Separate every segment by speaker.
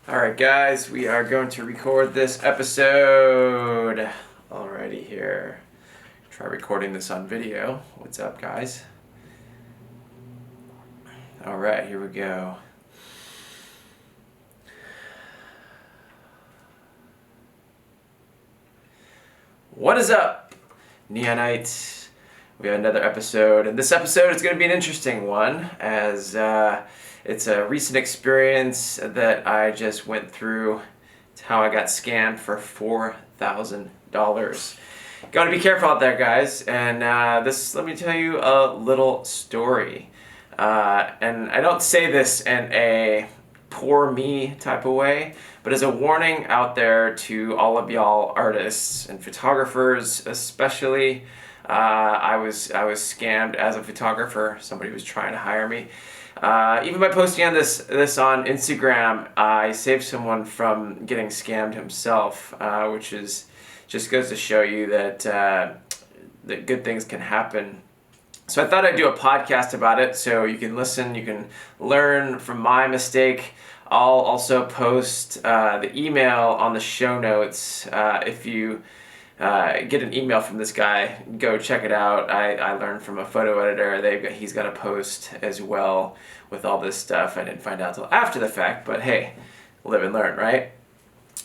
Speaker 1: Alright guys, we are going to record this episode. Alrighty here. Try recording this on video. What's up guys? Alright, here we go. What is up, Neonites? We have another episode, and this episode is going to be an interesting one as it's a recent experience that I just went through. It's how I got scammed for $4,000. Got to be careful out there, guys. And let me tell you a little story. And I don't say this in a poor me type of way, but as a warning out there to all of y'all artists and photographers, especially. I was scammed as a photographer. Somebody was trying to hire me. Even by posting on this on Instagram, I saved someone from getting scammed himself, which is just goes to show you that that good things can happen. So I thought I'd do a podcast about it, so you can listen, you can learn from my mistake. I'll also post the email on the show notes. If you get an email from this guy, go check it out. I learned from a photo editor. He's got a post as well with all this stuff. I didn't find out till after the fact, but hey, live and learn, right?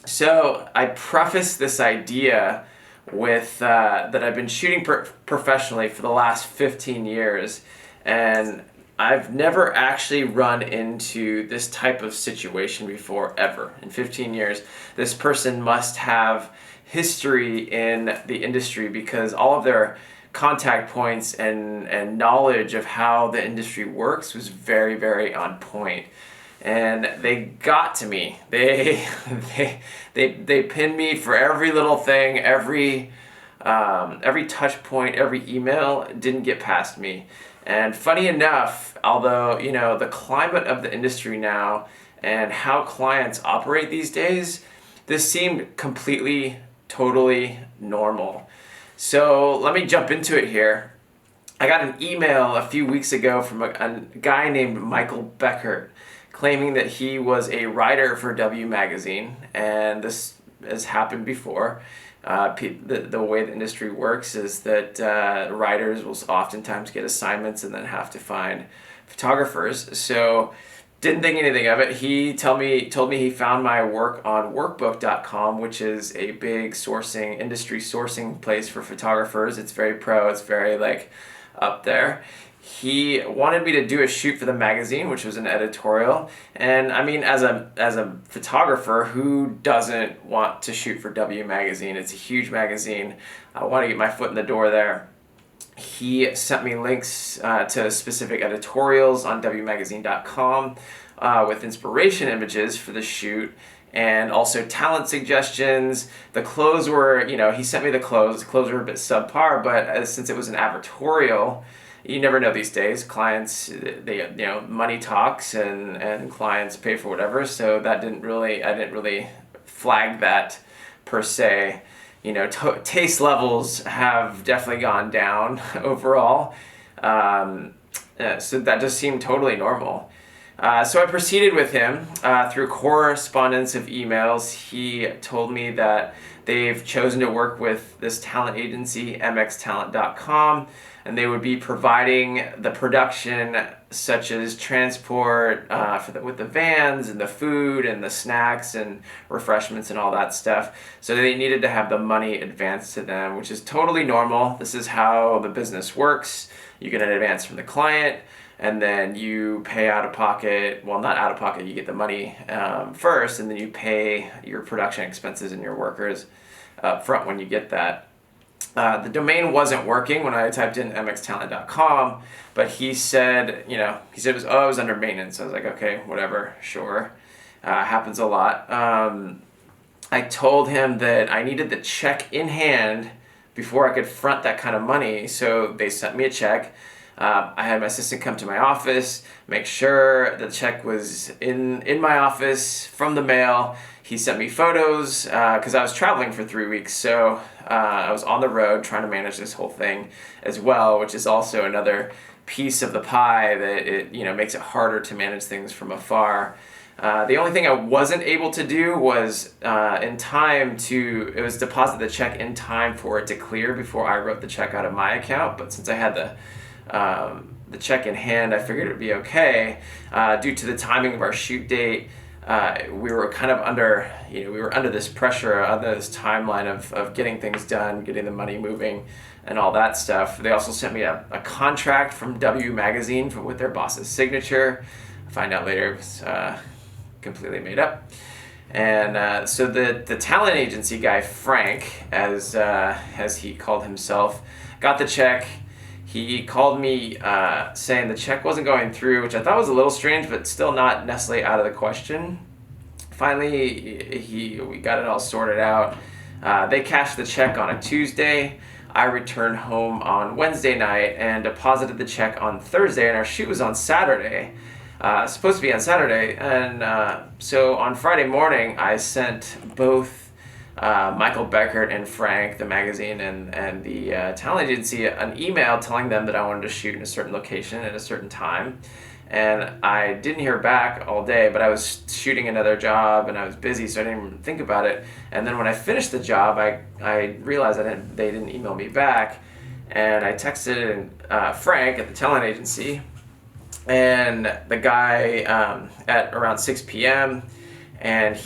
Speaker 1: So I preface this idea with that I've been shooting professionally for the last 15 years, and I've never actually run into this type of situation before, ever. In 15 years, this person must have history in the industry because all of their contact points and knowledge of how the industry works was very, very on point. And they got to me. They pinned me for every little thing, every touch point, every email didn't get past me. And funny enough, although the climate of the industry now and how clients operate these days, this seemed completely, totally normal. So let me jump into it here. I got an email a few weeks ago from a guy named Michael Beckert claiming that he was a writer for W Magazine, and this has happened before. The way the industry works is that writers will oftentimes get assignments and then have to find photographers. So didn't think anything of it. He told me he found my work on workbook.com, which is a big industry sourcing place for photographers. It's very pro, it's very up there. He wanted me to do a shoot for the magazine, which was an editorial. And I mean, as a photographer, who doesn't want to shoot for W Magazine? It's a huge magazine. I want to get my foot in the door there. He sent me links to specific editorials on wmagazine.com with inspiration images for the shoot, and also talent suggestions. The clothes were, he sent me the clothes. The clothes were a bit subpar, but since it was an advertorial, you never know these days. Clients, money talks, and clients pay for whatever. So I didn't really flag that per se. Taste levels have definitely gone down overall. So that just seemed totally normal. So I proceeded with him through correspondence of emails. He told me that they've chosen to work with this talent agency, mxtalent.com, and they would be providing the production, such as transport with the vans and the food and the snacks and refreshments and all that stuff. So they needed to have the money advanced to them, which is totally normal. This is how the business works. You get an advance from the client, and then you pay out of pocket. Well, not out of pocket, you get the money first, and then you pay your production expenses and your workers up front when you get that. The domain wasn't working when I typed in mxtalent.com, but he said it was under maintenance. I was like, okay, whatever, sure. Happens a lot. I told him that I needed the check in hand before I could front that kind of money, so they sent me a check. I had my assistant come to my office, make sure the check was in my office from the mail. He sent me photos because I was traveling for 3 weeks, so I was on the road trying to manage this whole thing as well, which is also another piece of the pie that it makes it harder to manage things from afar. The only thing I wasn't able to do was it was deposit the check in time for it to clear before I wrote the check out of my account. But since I had the check in hand, I figured it would be okay. Due to the timing of our shoot date, we were kind of we were under this pressure, under this timeline of getting things done, getting the money moving, and all that stuff. They also sent me a contract from W Magazine with their boss's signature. I find out later it was completely made up. And so the talent agency guy, Frank, as he called himself, got the check. He called me saying the check wasn't going through, which I thought was a little strange, but still not necessarily out of the question. Finally, we got it all sorted out. They cashed the check on a Tuesday. I returned home on Wednesday night and deposited the check on Thursday, and our shoot was on Saturday. Supposed to be on Saturday, and so on Friday morning, I sent both Michael Beckert and Frank, the magazine, and the talent agency, an email telling them that I wanted to shoot in a certain location at a certain time. And I didn't hear back all day, but I was shooting another job and I was busy, so I didn't even think about it. And then when I finished the job, I realized they didn't email me back, and I texted Frank at the talent agency, and the guy at around 6 p.m. and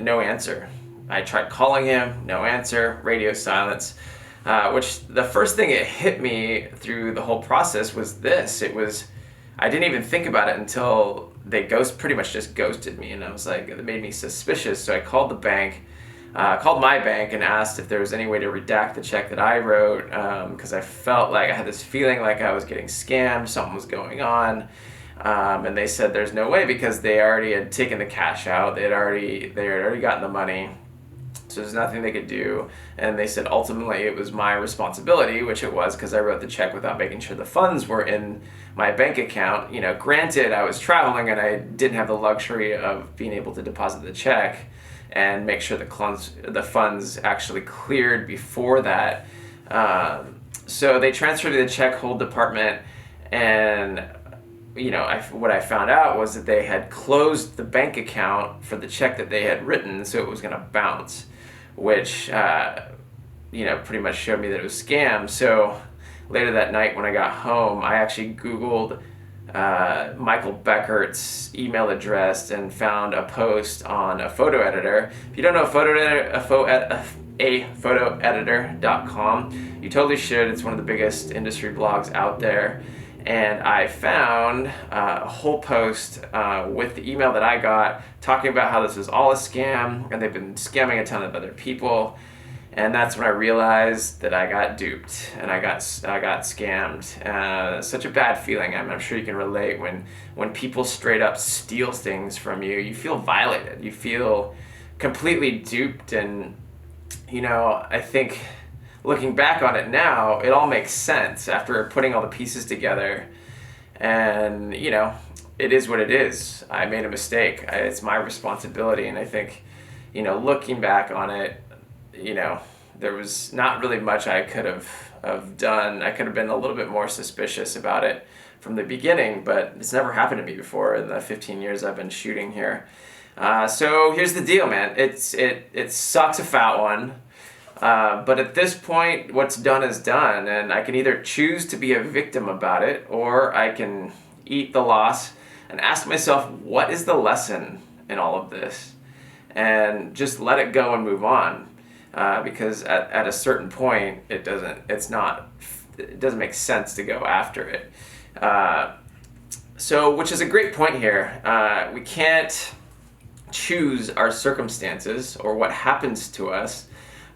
Speaker 1: no answer. I tried calling him, no answer, radio silence, which the first thing it hit me through the whole process was this. I didn't even think about it until they pretty much just ghosted me, and I was like, it made me suspicious. So I called the bank, called my bank, and asked if there was any way to redact the check that I wrote, because I felt like I had this feeling like I was getting scammed, something was going on. And they said there's no way, because they already had taken the cash out, they had already gotten the money. So there's nothing they could do. And they said ultimately it was my responsibility, which it was, because I wrote the check without making sure the funds were in my bank account. Granted, I was traveling and I didn't have the luxury of being able to deposit the check and make sure the funds actually cleared before that. So they transferred to the check hold department, and what I found out was that they had closed the bank account for the check that they had written, so it was going to bounce, which pretty much showed me that it was scam. So later that night when I got home, I actually Googled Michael Beckert's email address and found a post on a photo editor. If you don't know a photoeditor.com, you totally should. It's one of the biggest industry blogs out there. And I found a whole post with the email that I got talking about how this was all a scam and they've been scamming a ton of other people. And that's when I realized that I got duped and I got scammed. Such a bad feeling. I'm sure you can relate when people straight up steal things from you. You feel violated. You feel completely duped. And I think, looking back on it now, it all makes sense after putting all the pieces together. And, it is what it is. I made a mistake. It's my responsibility. And I think, looking back on it, there was not really much I could have done. I could have been a little bit more suspicious about it from the beginning, but it's never happened to me before in the 15 years I've been shooting here. So here's the deal, man. It sucks a fat one. But at this point, what's done is done, and I can either choose to be a victim about it, or I can eat the loss and ask myself, what is the lesson in all of this? And just let it go and move on, because at a certain point, it doesn't make sense to go after it. Which is a great point here. We can't choose our circumstances or what happens to us,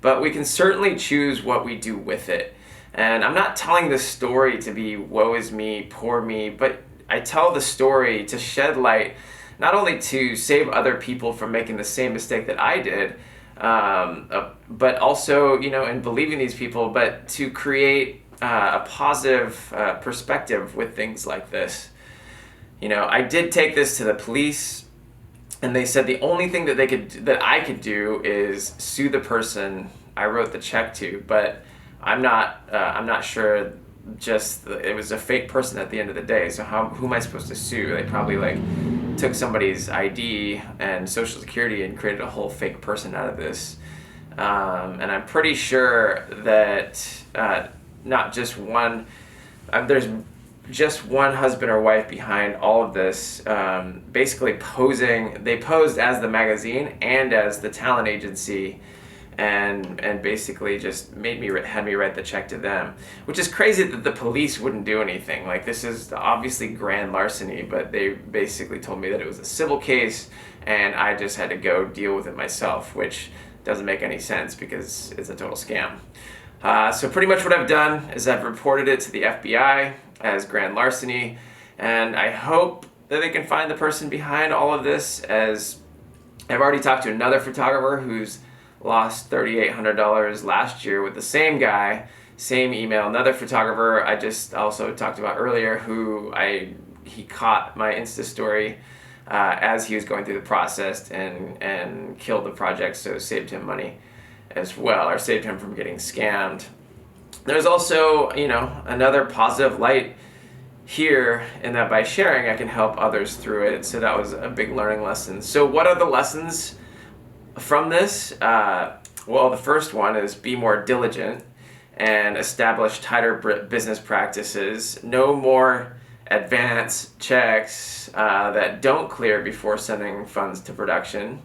Speaker 1: but we can certainly choose what we do with it. And I'm not telling this story to be woe is me, poor me, but I tell the story to shed light, not only to save other people from making the same mistake that I did, but also, in believing these people, but to create a positive perspective with things like this. I did take this to the police, and they said the only thing that I could do is sue the person I wrote the check to, but I'm not sure. Just it was a fake person at the end of the day. So who am I supposed to sue? They probably took somebody's ID and social security and created a whole fake person out of this. And I'm pretty sure that not just one, there's just one husband or wife behind all of this, basically they posed as the magazine and as the talent agency, and basically just had me write the check to them, which is crazy that the police wouldn't do anything. Like, this is obviously grand larceny, but they basically told me that it was a civil case and I just had to go deal with it myself, which doesn't make any sense because it's a total scam. So pretty much what I've done is I've reported it to the FBI as grand larceny, and I hope that they can find the person behind all of this, as I've already talked to another photographer who's lost $3,800 last year with the same guy, same email. Another photographer I just also talked about earlier he caught my Insta story as he was going through the process and killed the project, so saved him money as well, or saved him from getting scammed. There's also, another positive light here in that by sharing I can help others through it. So that was a big learning lesson. So what are the lessons from this? Well, the first one is be more diligent and establish tighter business practices. No more advance checks that don't clear before sending funds to production.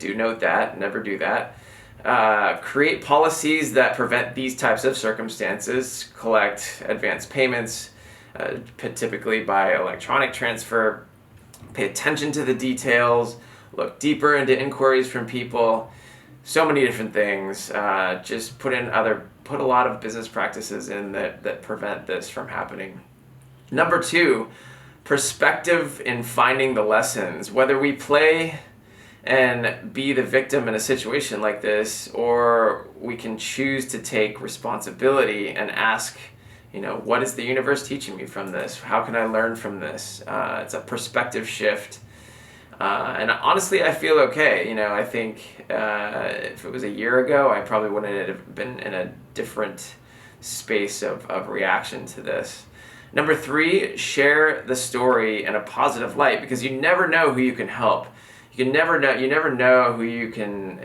Speaker 1: Do note that, never do that. Create policies that prevent these types of circumstances. Collect advance payments, typically by electronic transfer. Pay attention to the details. Look deeper into inquiries from people. So many different things. Just put a lot of business practices in that prevent this from happening. Number 2, perspective in finding the lessons. Whether we play and be the victim in a situation like this, or we can choose to take responsibility and ask, what is the universe teaching me from this? How can I learn from this? It's a perspective shift. And honestly, I feel okay. I think if it was a year ago, I probably wouldn't have been in a different space of reaction to this. Number 3, share the story in a positive light, because you never know who you can help. You never know who you can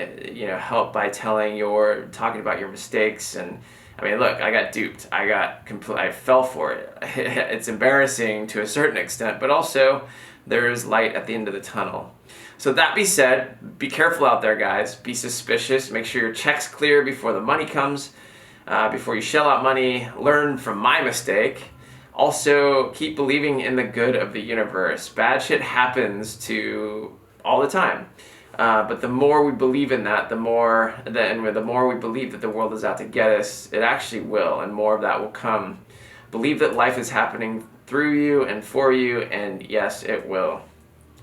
Speaker 1: help by talking about your mistakes. And I mean, look, I got duped. I fell for it. It's embarrassing to a certain extent, but also there's light at the end of the tunnel. So that being said, be careful out there, guys. Be suspicious. Make sure your check's clear before the money comes, before you shell out money. Learn from my mistake. Also, keep believing in the good of the universe. Bad shit happens to all the time. But the more we believe in that, the more we believe that the world is out to get us, it actually will, and more of that will come. Believe that life is happening through you and for you, and yes, it will.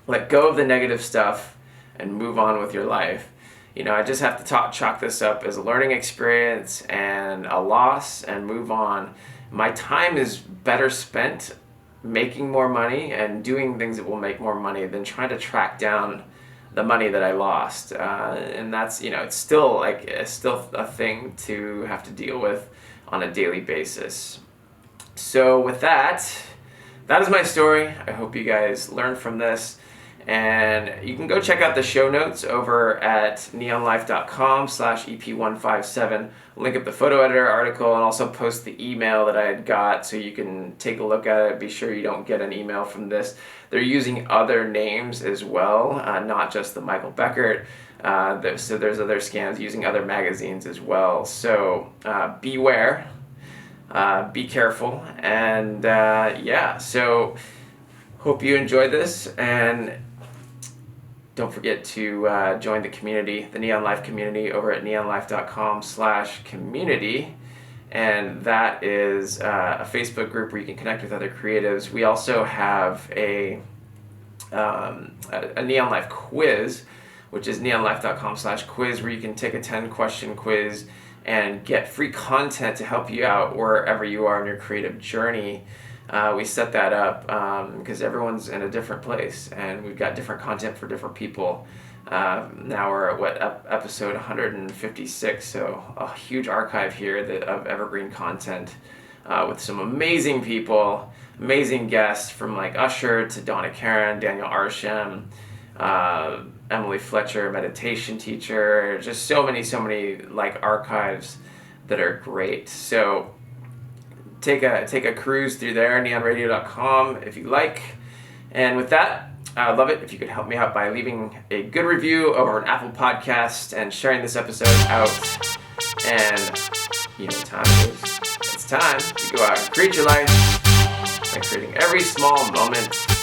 Speaker 1: Let go of the negative stuff and move on with your life. I just have to chalk this up as a learning experience and a loss and move on. My time is better spent making more money and doing things that will make more money than trying to track down the money that I lost. And that's, it's still a thing to have to deal with on a daily basis. So with that is my story. I hope you guys learned from this. And you can go check out the show notes over at neonlife.com/EP157. Link up the photo editor article and also post the email that I had got so you can take a look at it. Be sure you don't get an email from this. They're using other names as well, not just the Michael Beckert. So there's other scams using other magazines as well. So beware, be careful, and so hope you enjoyed this, and don't forget to join the community, the Neon Life community, over at neonlife.com/community. And that is a Facebook group where you can connect with other creatives. We also have a Neon Life quiz, which is neonlife.com/quiz, where you can take a 10-question quiz and get free content to help you out wherever you are in your creative journey. We set that up because everyone's in a different place, and we've got different content for different people. Now we're at episode 156, so a huge archive here of evergreen content with some amazing people, amazing guests from like Usher to Donna Karen, Daniel Arshem, Emily Fletcher, meditation teacher, just so many like archives that are great. So take a cruise through there, neonradio.com if you like. And with that, I'd love it if you could help me out by leaving a good review over an Apple Podcast and sharing this episode out. And you know what time it is. It's time to go out and create your life by creating every small moment